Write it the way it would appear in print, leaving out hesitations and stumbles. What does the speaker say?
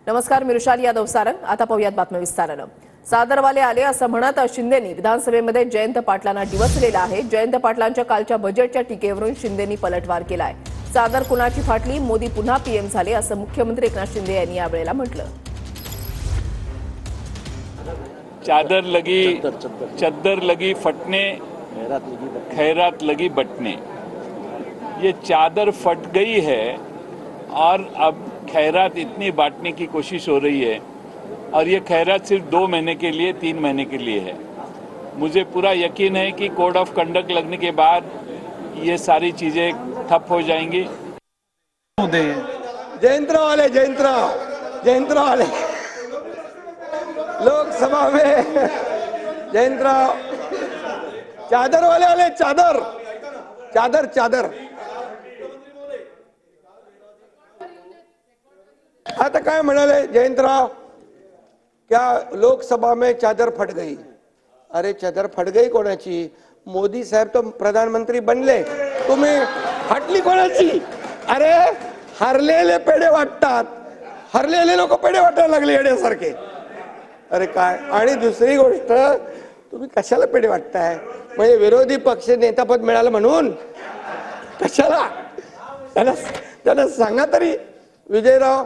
नमस्कार, मी ऋषाली यादव सारंग. आता पाहूयात बातम्या विस्तारानं. चादरवाले आले असं म्हणत शिंदेनी विधानसभेमध्ये जयंत पाटलांना डिवचलेलं आहे. जयंत पाटलांच्या कालच्या बजेटच्या टीकेवरून शिंदेनी पलटवार केलाय. चादर कुणाची फाटली, मोदी पुन्हा पीएम झाले असं मुख्यमंत्री एकनाथ शिंदे यांनी यावेळेला म्हटलं. चादर लगी चद्दर लगी फटने, खैरात लगी बटने. ये चादर फट गई है और अब खैरात इतनी बांटने की कोशिश हो रही है और ये खैरात सिर्फ 2 महीने के लिए, 3 महीने के लिए है. मुझे पूरा यकीन है कि कोड ऑफ कंडक्ट लगने के बाद ये सारी चीजें ठप हो जाएंगी. जयंतराव आले लोकसभा में. जयंतराव चादर वाले आले. चादर चादर चादर आता काय म्हणाले जयंतराव, क्या लोकसभा में चादर फट गई. अरे चादर फट गई कोणाची? मोदी साहेब तो प्रधानमंत्री बनले, तुम्ही फाटली कोणाची? अरे हरलेले पेढे वाटतात, हरलेले लोक पेढे वाटायला लागले येण्यासारखे. अरे काय. आणि दुसरी गोष्ट, तुम्ही कशाला पेढे वाटताय? म्हणजे विरोधी पक्ष नेतापद मिळालं म्हणून कशाला? त्यांना सांगा तरी विजयराव.